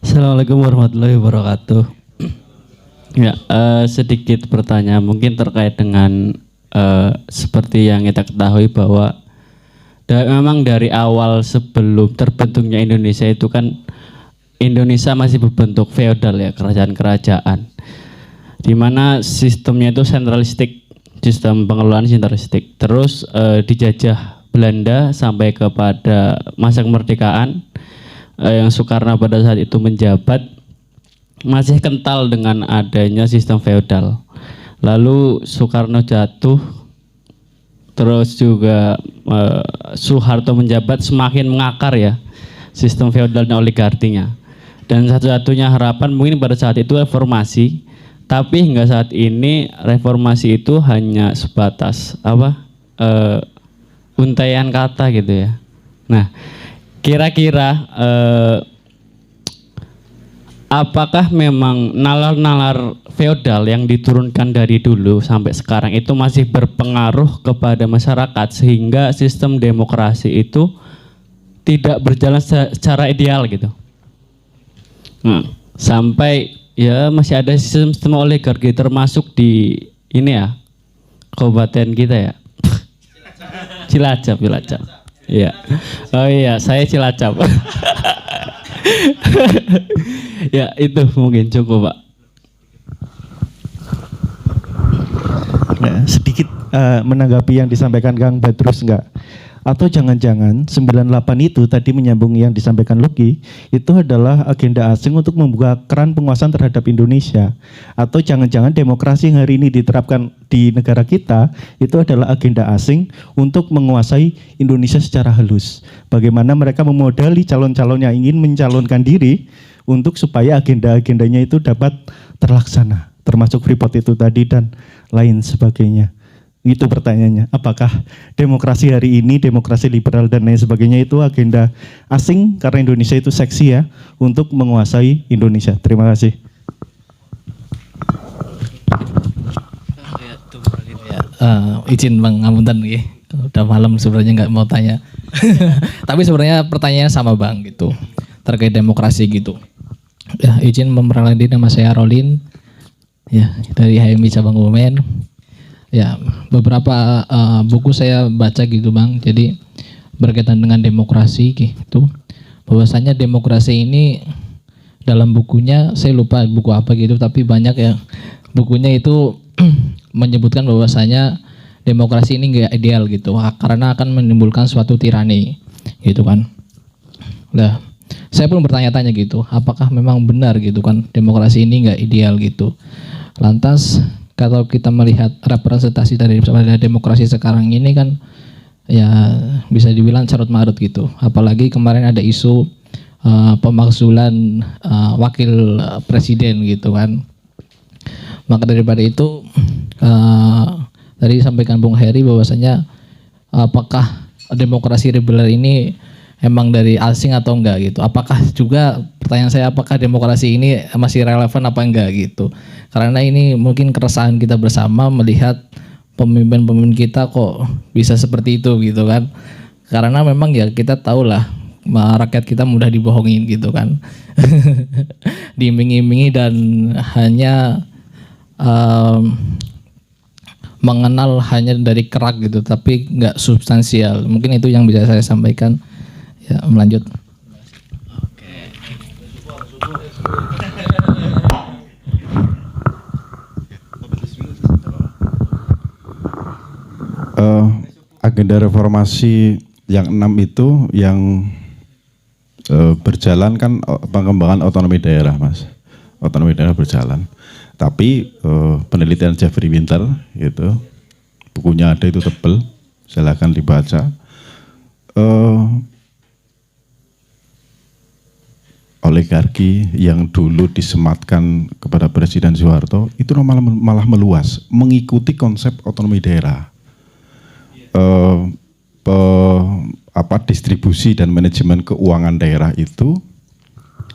Assalamualaikum warahmatullahi wabarakatuh. Ya, sedikit pertanyaan mungkin terkait dengan seperti yang kita ketahui bahwa memang dari awal sebelum terbentuknya Indonesia itu kan Indonesia masih berbentuk feodal ya, kerajaan-kerajaan, di mana sistemnya itu sentralistik, sistem pengelolaan sentralistik. Terus dijajah Belanda sampai kepada masa kemerdekaan, yang Soekarno pada saat itu menjabat masih kental dengan adanya sistem feodal. Lalu Soekarno jatuh, terus juga Soeharto menjabat, semakin mengakar ya sistem feodal dan oligarkinya. Dan satu-satunya harapan mungkin pada saat itu reformasi, tapi hingga saat ini reformasi itu hanya sebatas untaian kata gitu ya. Nah, kira-kira apakah memang nalar-nalar feodal yang diturunkan dari dulu sampai sekarang itu masih berpengaruh kepada masyarakat sehingga sistem demokrasi itu tidak berjalan secara ideal gitu? Sampai ya masih ada sistem oligarki termasuk di ini ya, kabupaten kita ya. Cilacap. Iya. Oh iya, saya Cilacap. Ya, itu mungkin cukup, Pak. Nah, sedikit menanggapi yang disampaikan Kang Badrus enggak? Atau jangan-jangan 98 itu tadi menyambung yang disampaikan Lucky, itu adalah agenda asing untuk membuka keran penguasaan terhadap Indonesia. Atau jangan-jangan demokrasi yang hari ini diterapkan di negara kita itu adalah agenda asing untuk menguasai Indonesia secara halus. Bagaimana mereka memodali calon-calon yang ingin mencalonkan diri untuk supaya agenda-agendanya itu dapat terlaksana, termasuk Freeport itu tadi dan lain sebagainya. Itu pertanyaannya, apakah demokrasi hari ini, demokrasi liberal dan lain sebagainya itu agenda asing karena Indonesia itu seksi ya untuk menguasai Indonesia. Terima kasih. Izin Bang, ngapunten nggih. Udah malam sebenarnya nggak mau tanya. Tapi sebenarnya pertanyaannya sama Bang gitu. Terkait demokrasi gitu. Ya, izin memperkenalkan nama saya Rolin. Ya, dari HMI Cabang Kebumen. Ya, beberapa buku saya baca gitu Bang. Jadi berkaitan dengan demokrasi gitu. Bahwasanya demokrasi ini dalam bukunya saya lupa buku apa gitu, tapi banyak ya bukunya itu menyebutkan bahwasanya demokrasi ini nggak ideal gitu, karena akan menimbulkan suatu tirani gitu kan. Nah, saya pun bertanya-tanya gitu, apakah memang benar gitu kan demokrasi ini nggak ideal gitu. Lantas kalau kita melihat representasi dari demokrasi sekarang ini kan ya bisa dibilang carut marut gitu. Apalagi kemarin ada isu pemakzulan wakil presiden gitu kan. Maka daripada itu tadi sampaikan Bung Heri bahwasanya apakah demokrasi liberal ini emang dari asing atau enggak gitu. Apakah juga pertanyaan saya, apakah demokrasi ini masih relevan apa enggak gitu. Karena ini mungkin keresahan kita bersama melihat pemimpin-pemimpin kita kok bisa seperti itu gitu kan. Karena memang ya kita tahulah rakyat kita mudah dibohongin gitu kan. Diiming-imingi dan hanya mengenal hanya dari kerak gitu, tapi nggak substansial. Mungkin itu yang bisa saya sampaikan. Ya, melanjut. Agenda reformasi yang 6 itu yang berjalan kan pengembangan otonomi daerah, Mas. Otonomi daerah berjalan. Tapi penelitian Jeffrey Winter gitu, bukunya ada itu tebel, silakan dibaca. Oligarki yang dulu disematkan kepada Presiden Soeharto itu malah meluas, mengikuti konsep otonomi daerah. Distribusi dan manajemen keuangan daerah itu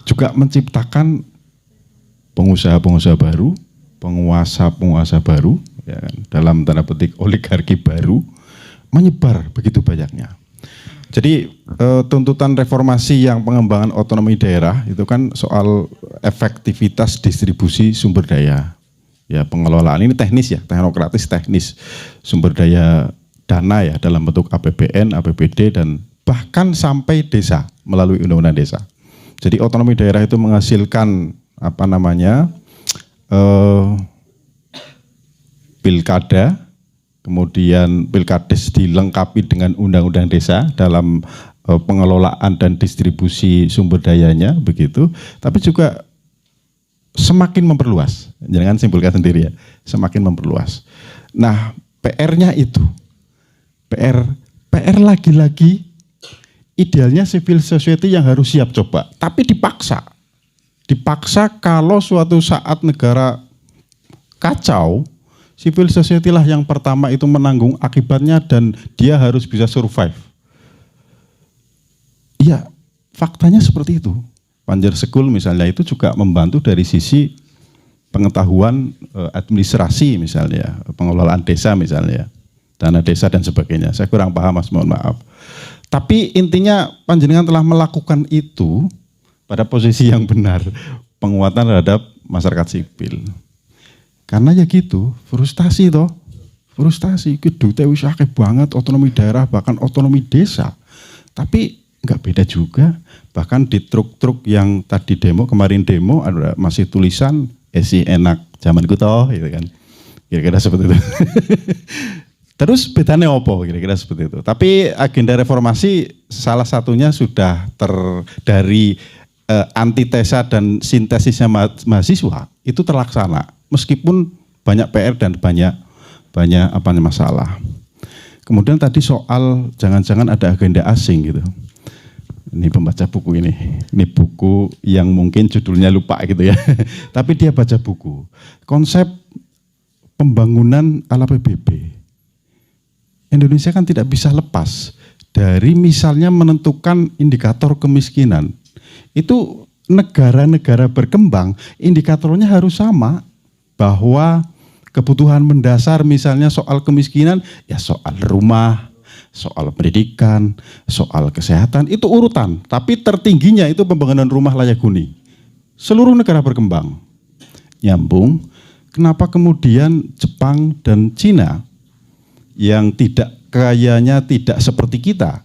juga menciptakan pengusaha-pengusaha baru, penguasa-penguasa baru, ya kan, dalam tanda petik oligarki baru menyebar begitu banyaknya. Jadi tuntutan reformasi yang pengembangan otonomi daerah itu kan soal efektivitas distribusi sumber daya. Ya, pengelolaan ini teknis ya, teknokratis teknis. Sumber daya dana ya dalam bentuk APBN, APBD dan bahkan sampai desa melalui undang-undang desa. Jadi otonomi daerah itu menghasilkan pilkada, kemudian pilkades dilengkapi dengan undang-undang desa dalam pengelolaan dan distribusi sumber dayanya begitu, tapi juga semakin memperluas. Jangan simpulkan sendiri ya, semakin memperluas. Nah, PR-nya itu, PR lagi-lagi idealnya civil society yang harus siap coba, tapi dipaksa kalau suatu saat negara kacau, civil society lah yang pertama itu menanggung akibatnya dan dia harus bisa survive. Iya, faktanya seperti itu. Panjer Sekul misalnya itu juga membantu dari sisi pengetahuan administrasi misalnya, pengelolaan desa misalnya, dana desa dan sebagainya. Saya kurang paham Mas, mohon maaf. Tapi intinya panjenengan telah melakukan itu pada posisi yang benar, penguatan terhadap masyarakat sipil. Karena ya gitu, frustasi toh. Frustasi, gedute wis akeh banget otonomi daerah bahkan otonomi desa. Tapi enggak beda juga, bahkan di truk-truk yang tadi demo, kemarin demo ada masih tulisan esi enak zamanku toh gitu kan. Kira-kira seperti itu. Terus bedanya apa kira-kira seperti itu. Tapi agenda reformasi salah satunya sudah dari antitesa dan sintesisnya mahasiswa itu terlaksana. Meskipun banyak PR dan banyak masalah. Kemudian tadi soal jangan-jangan ada agenda asing gitu. Ini pembaca buku ini buku yang mungkin judulnya lupa gitu ya. Tapi dia baca buku. Konsep pembangunan ala PBB. Indonesia kan tidak bisa lepas dari misalnya menentukan indikator kemiskinan. Itu negara-negara berkembang indikatornya harus sama, bahwa kebutuhan mendasar misalnya soal kemiskinan ya soal rumah, soal pendidikan, soal kesehatan itu urutan, tapi tertingginya itu pembangunan rumah layak huni. Seluruh negara berkembang nyambung. Kenapa kemudian Jepang dan Cina yang kayanya tidak seperti kita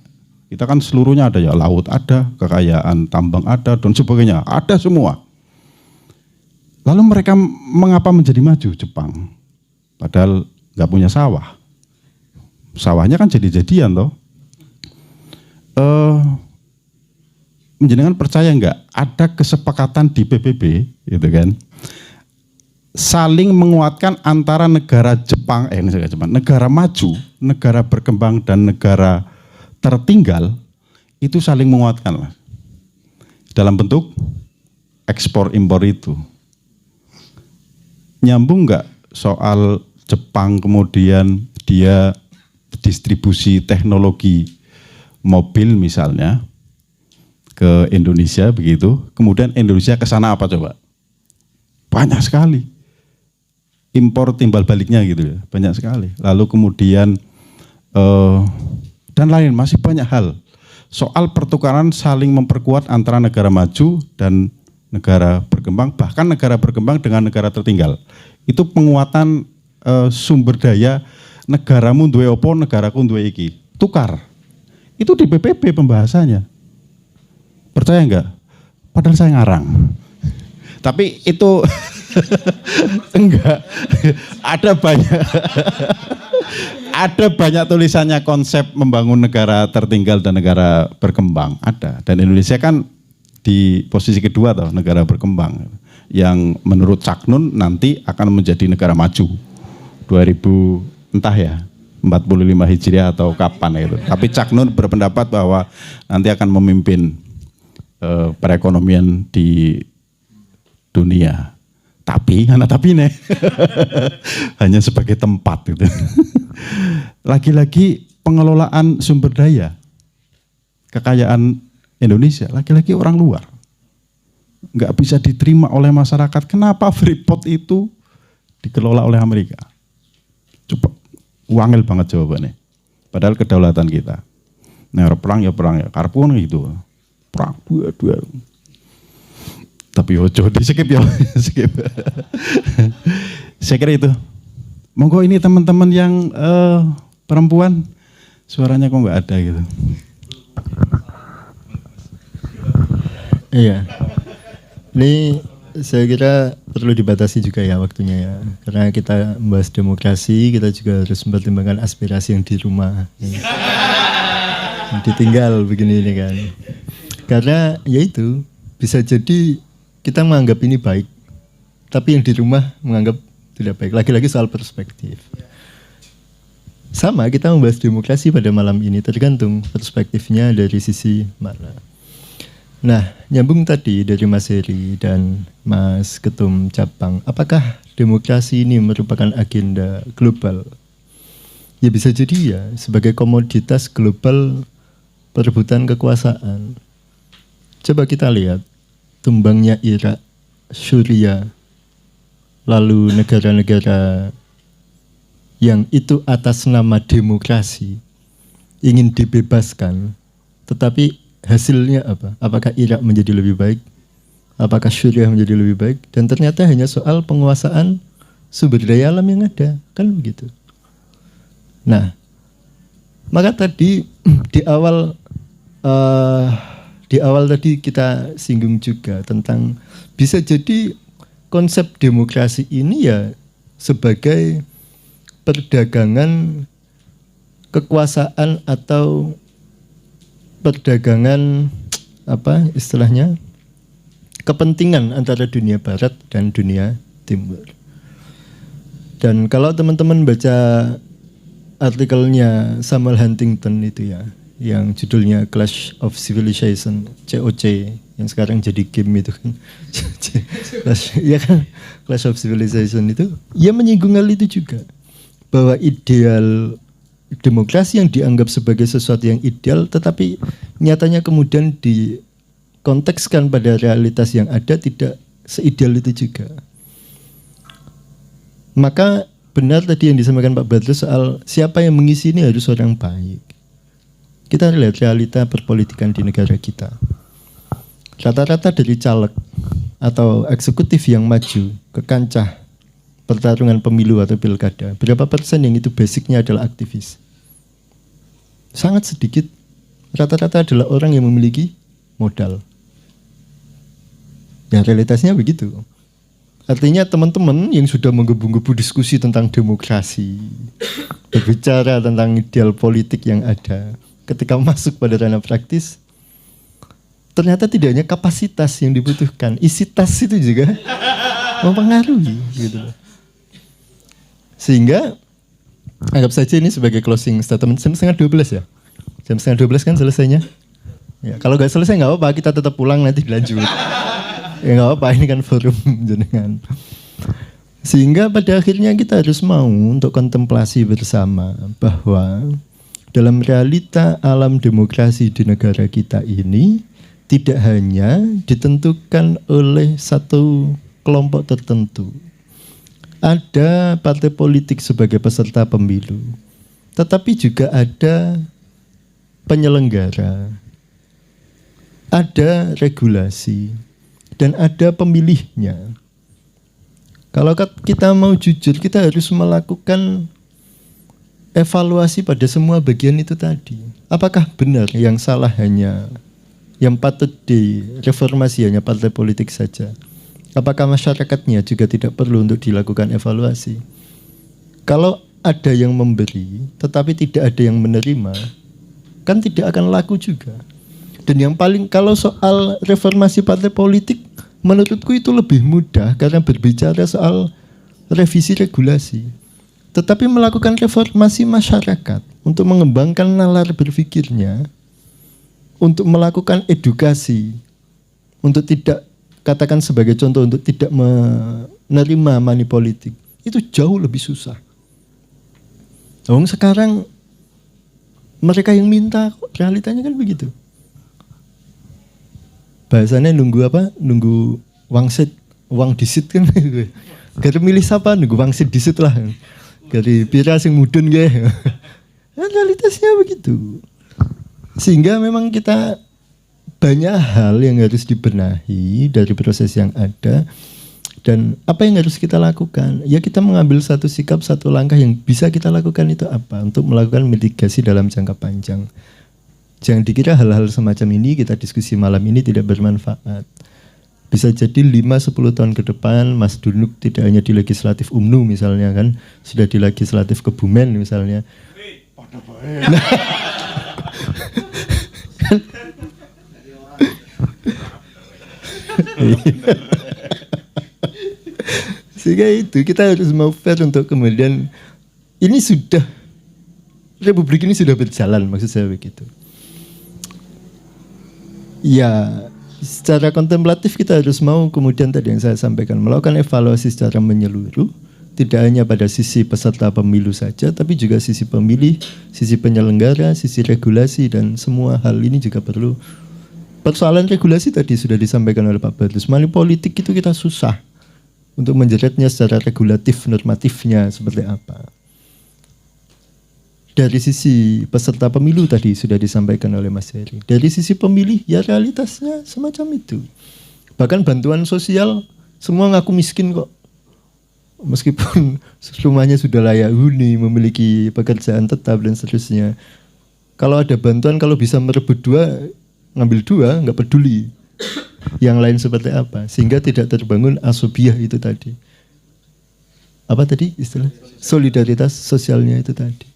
kan seluruhnya ada ya, laut ada, kekayaan tambang ada dan sebagainya, ada semua. Lalu mereka mengapa menjadi maju Jepang? Padahal nggak punya sawah. Sawahnya kan jadi-jadian toh. Menjenengan percaya nggak ada kesepakatan di PBB gitu kan? Saling menguatkan antara negara negara maju, negara berkembang dan negara tertinggal itu saling menguatkan lah. Dalam bentuk ekspor impor itu. Nyambung nggak soal Jepang kemudian dia distribusi teknologi mobil misalnya ke Indonesia begitu, kemudian Indonesia ke sana apa coba? Banyak sekali. Impor timbal baliknya gitu ya, banyak sekali. Lalu kemudian dan lain masih banyak hal. Soal pertukaran saling memperkuat antara negara maju dan negara berkembang, bahkan negara berkembang dengan negara tertinggal. Itu penguatan sumber daya negaramu duwe opo, negaraku duwe iki. Tukar. Itu di PBB pembahasannya. Percaya enggak? Padahal saya ngarang. Tapi itu enggak. Ada banyak tulisannya konsep membangun negara tertinggal dan negara berkembang, ada. Dan Indonesia kan di posisi kedua toh, negara berkembang yang menurut Caknun nanti akan menjadi negara maju 2000 entah ya 45 Hijriah atau kapan itu. Tapi Caknun berpendapat bahwa nanti akan memimpin perekonomian di dunia. Tapi nih hanya sebagai tempat gitu. Lagi-lagi pengelolaan sumber daya kekayaan Indonesia, lagi-lagi orang luar nggak bisa diterima oleh masyarakat. Kenapa Freeport itu dikelola oleh Amerika? Coba wangil banget jawabannya. Padahal kedaulatan kita. Nah, perang ya, karepku kan gitu. Perang dua. Tapi ojo di skip ya, skip. Saya kira itu. Monggo ini teman-teman yang perempuan, suaranya kok nggak ada gitu. Iya. Ini saya kira perlu dibatasi juga ya waktunya ya. Karena kita membahas demokrasi, kita juga harus mempertimbangkan aspirasi yang di rumah. Yang ditinggal begini ini kan. Karena ya itu, bisa jadi kita menganggap ini baik, tapi yang di rumah menganggap tidak baik. Lagi-lagi soal perspektif. Sama, kita membahas demokrasi pada malam ini, tergantung perspektifnya dari sisi mana. Nah, nyambung tadi dari Mas Heri dan Mas Ketum Cabang, apakah demokrasi ini merupakan agenda global? Ya bisa jadi ya, sebagai komoditas global perebutan kekuasaan. Coba kita lihat, tumbangnya Irak, Syria, lalu negara-negara yang itu atas nama demokrasi ingin dibebaskan, tetapi hasilnya apa? Apakah Irak menjadi lebih baik? Apakah Syria menjadi lebih baik? Dan ternyata hanya soal penguasaan sumber daya alam yang ada, kan begitu. Nah, maka tadi di awal tadi kita singgung juga tentang bisa jadi konsep demokrasi ini ya sebagai perdagangan kekuasaan atau perdagangan apa istilahnya kepentingan antara dunia barat dan dunia timur. Dan kalau teman-teman baca artikelnya Samuel Huntington itu ya, yang judulnya Clash of Civilization, COC, yang sekarang jadi game itu kan. Ya kan, Clash of Civilization itu, ia menyinggung hal itu juga. Bahwa ideal demokrasi yang dianggap sebagai sesuatu yang ideal, tetapi nyatanya kemudian dikontekskan pada realitas yang ada tidak seideal itu juga. Maka benar tadi yang disampaikan Pak Badrus soal siapa yang mengisi ini harus orang baik. Kita lihat realita perpolitikan di negara kita. Rata-rata dari caleg atau eksekutif yang maju ke kancah pertarungan pemilu atau pilkada, berapa persen yang itu basicnya adalah aktivis? Sangat sedikit. Rata-rata adalah orang yang memiliki modal. Ya realitasnya begitu. Artinya teman-teman yang sudah menggebu-gebu diskusi tentang demokrasi, berbicara tentang ideal politik yang ada, ketika masuk pada ranah praktis, ternyata tidak hanya kapasitas yang dibutuhkan, isi tas itu juga mempengaruhi gitu. Sehingga anggap saja ini sebagai closing statement. Jam 11:30 ya. Jam 11:30 kan selesainya. Ya, kalau nggak selesai nggak apa-apa, kita tetap pulang nanti dilanjut. Ya nggak apa-apa, ini kan forum jenengan. Sehingga pada akhirnya kita harus mau untuk kontemplasi bersama bahwa dalam realita alam demokrasi di negara kita ini tidak hanya ditentukan oleh satu kelompok tertentu. Ada partai politik sebagai peserta pemilu, tetapi juga ada penyelenggara, ada regulasi, dan ada pemilihnya. Kalau kita mau jujur, kita harus melakukan evaluasi pada semua bagian itu tadi. Apakah benar yang salah hanya, yang patut direformasi hanya partai politik saja? Apakah masyarakatnya juga tidak perlu untuk dilakukan evaluasi? Kalau ada yang memberi, tetapi tidak ada yang menerima, kan tidak akan laku juga. Dan yang paling, kalau soal reformasi partai politik, menurutku itu lebih mudah karena berbicara soal revisi regulasi. Tetapi melakukan reformasi masyarakat untuk mengembangkan nalar berpikirnya, untuk melakukan edukasi, untuk tidak, katakan sebagai contoh, untuk tidak menerima money politik, itu jauh lebih susah. Sekarang mereka yang minta, realitanya kan begitu. Bahasanya nunggu apa? Nunggu wangsit, uang disit kan. Gak milih siapa, nunggu wangsit disit lah. Dari pira sing mudun ya. Realitasnya begitu. Sehingga memang kita banyak hal yang harus dibenahi dari proses yang ada. Dan apa yang harus kita lakukan? Ya kita mengambil satu sikap, satu langkah yang bisa kita lakukan itu apa? Untuk melakukan mitigasi dalam jangka panjang. Jangan dikira hal-hal semacam ini kita diskusi malam ini tidak bermanfaat. Bisa jadi 5-10 tahun ke depan Mas Dunuk tidak hanya di legislatif UMNU misalnya kan, sudah di legislatif Kebumen misalnya. Sehingga itu kita harus mau fair untuk kemudian ini sudah Republik ini sudah berjalan, maksud saya begitu. Ya, secara kontemplatif kita harus mau kemudian tadi yang saya sampaikan melakukan evaluasi secara menyeluruh, tidak hanya pada sisi peserta pemilu saja, tapi juga sisi pemilih, sisi penyelenggara, sisi regulasi dan semua hal ini juga perlu. Persoalan regulasi tadi sudah disampaikan oleh Pak Bartus. Money politik itu kita susah untuk menjeratnya secara regulatif, normatifnya seperti apa. Dari sisi peserta pemilu tadi sudah disampaikan oleh Mas Heri. Dari sisi pemilih ya realitasnya semacam itu. Bahkan bantuan sosial semua ngaku miskin kok. Meskipun rumahnya sudah layak huni, memiliki pekerjaan tetap dan seterusnya. Kalau ada bantuan, kalau bisa merebut 2, ngambil 2, nggak peduli. Yang lain seperti apa. Sehingga tidak terbangun asobiah itu tadi. Apa tadi istilah? Solidaritas sosialnya itu tadi.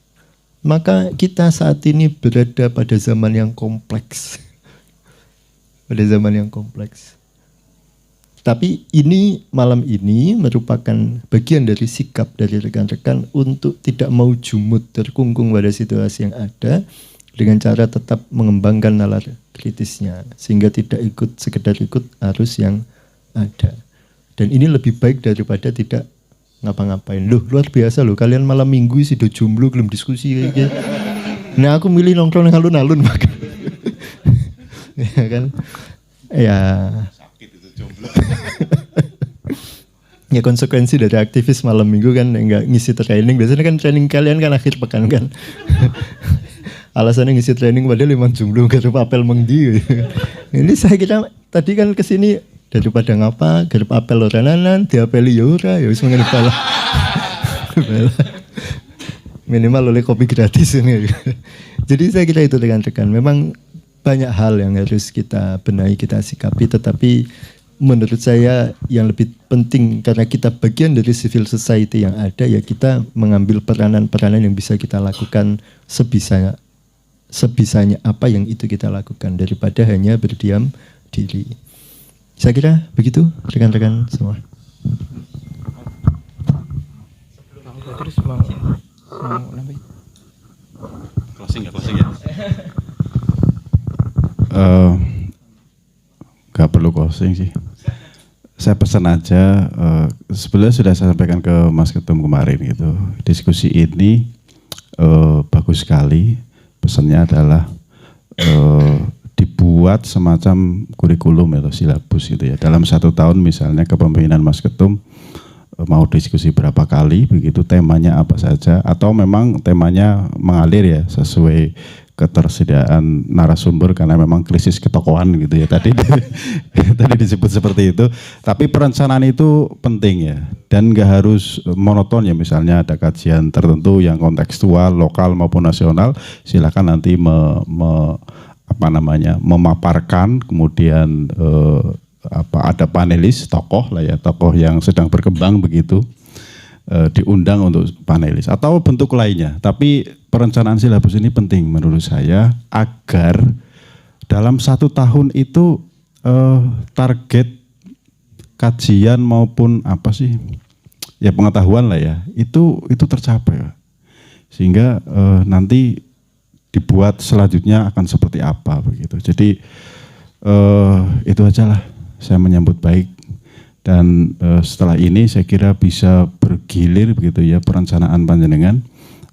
Maka kita saat ini berada pada zaman yang kompleks. Pada zaman yang kompleks. Tapi ini malam ini merupakan bagian dari sikap dari rekan-rekan untuk tidak mau jumut terkungkung pada situasi yang ada dengan cara tetap mengembangkan nalar kritisnya sehingga tidak sekedar ikut arus yang ada. Dan ini lebih baik daripada tidak ngapa-ngapain. Loh, luar biasa loh, kalian malam minggu sih udah jomblo belum diskusi kayak gitu. Nah, aku milih nongkrong yang alun-alun maka. Ya kan? Ya. Sakit itu jomblo. Ya konsekuensi dari aktivis malam minggu kan enggak ngisi training. Biasanya kan training kalian kan akhir pekan kan. Alasannya ngisi training padahal memang jomblo garap apel mengdi. Ini saya kira tadi kan kesini daripada ngapa, garap apel orananan, diapeli ya ora, ya wis mengene bala. Minimal oleh kopi gratis ini. Jadi saya kira itu rekan-rekan. Memang banyak hal yang harus kita benahi, kita sikapi, tetapi menurut saya yang lebih penting karena kita bagian dari civil society yang ada, ya kita mengambil peranan-peranan yang bisa kita lakukan sebisanya apa yang itu kita lakukan daripada hanya berdiam diri. Saya kira begitu rekan-rekan semua. Closing ya. Gak perlu closing sih. Saya pesan aja, sebenarnya sudah saya sampaikan ke Mas Ketum kemarin gitu. Diskusi ini bagus sekali. Pesannya adalah dibuat semacam kurikulum atau silabus gitu ya. Dalam 1 tahun misalnya kepemimpinan Mas Ketum mau diskusi berapa kali, begitu temanya apa saja, atau memang temanya mengalir ya sesuai ketersediaan narasumber karena memang krisis ketokohan gitu ya tadi tadi disebut seperti itu. Tapi perencanaan itu penting ya dan nggak harus monoton ya, misalnya ada kajian tertentu yang kontekstual lokal maupun nasional, silakan nanti memaparkan, kemudian ada panelis tokoh lah ya, tokoh yang sedang berkembang begitu, diundang untuk panelis atau bentuk lainnya. Tapi perencanaan silabus ini penting menurut saya agar dalam 1 tahun itu target kajian maupun apa sih ya pengetahuan lah ya itu tercapai, sehingga nanti dibuat selanjutnya akan seperti apa begitu. Jadi itu aja lah, saya menyambut baik dan setelah ini saya kira bisa bergilir begitu ya perencanaan panjenengan.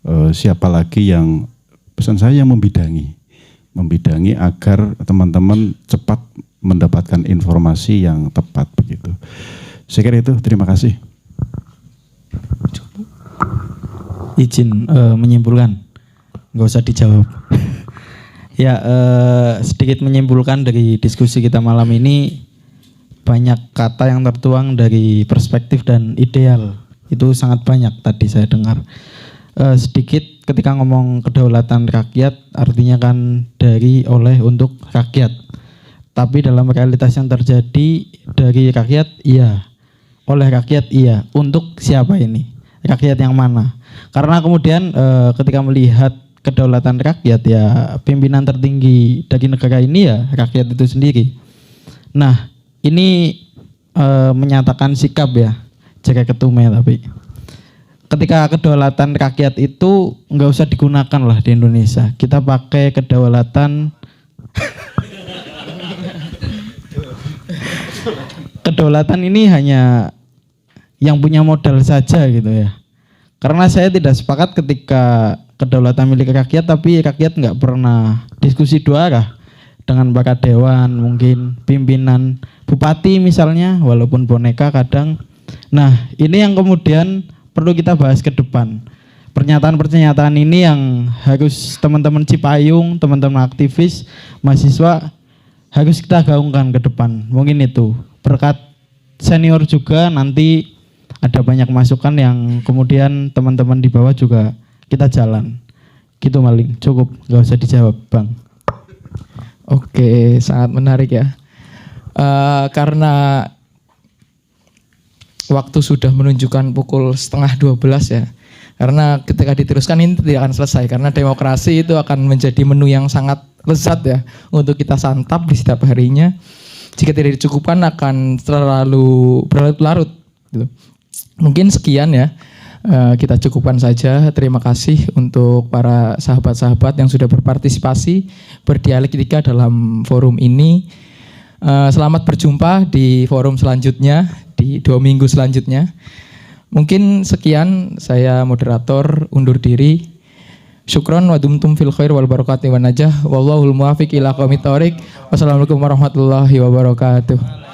Siapa lagi yang pesan saya yang membidangi agar teman-teman cepat mendapatkan informasi yang tepat begitu. Saya kira itu, terima kasih. Izin menyimpulkan, nggak usah dijawab. Ya, sedikit menyimpulkan dari diskusi kita malam ini, banyak kata yang tertuang dari perspektif dan ideal. Itu sangat banyak tadi saya dengar. Sedikit ketika ngomong kedaulatan rakyat, artinya kan dari, oleh, untuk rakyat. Tapi dalam realitas yang terjadi, dari rakyat iya, oleh rakyat iya, untuk siapa ini? Rakyat yang mana? Karena kemudian ketika melihat kedaulatan rakyat, ya pimpinan tertinggi dari negara ini ya rakyat itu sendiri. Nah, ini menyatakan sikap ya, jaga ketume. Tapi ketika kedaulatan rakyat itu nggak usah digunakan lah di Indonesia, kita pakai kedaulatan kedaulatan ini hanya yang punya modal saja gitu ya. Karena saya tidak sepakat ketika kedaulatan milik rakyat tapi rakyat nggak pernah diskusi dua arah dengan para dewan, mungkin pimpinan, bupati misalnya, walaupun boneka kadang. Nah, ini yang kemudian perlu kita bahas ke depan. Pernyataan-pernyataan ini yang harus teman-teman Cipayung, teman-teman aktivis, mahasiswa harus kita gaungkan ke depan. Mungkin itu berkat senior juga, nanti ada banyak masukan yang kemudian teman-teman di bawah juga kita jalan. Gitu Maling, cukup, nggak usah dijawab Bang. Oke, sangat menarik ya. Karena waktu sudah menunjukkan pukul 11:30 ya. Karena ketika diteruskan ini tidak akan selesai. Karena demokrasi itu akan menjadi menu yang sangat lezat ya untuk kita santap di setiap harinya. Jika tidak dicukupkan akan terlalu berlarut-larut. Gitu. Mungkin sekian ya. Kita cukupkan saja. Terima kasih untuk para sahabat-sahabat yang sudah berpartisipasi berdialektika dalam forum ini. Selamat berjumpa di forum selanjutnya di 2 minggu selanjutnya. Mungkin sekian, saya moderator undur diri. Syukron wa dumtum fil khair wal barakati wa najah. Wallahul muwafiq ila aqwamit thoriq. Wassalamualaikum warahmatullahi wabarakatuh.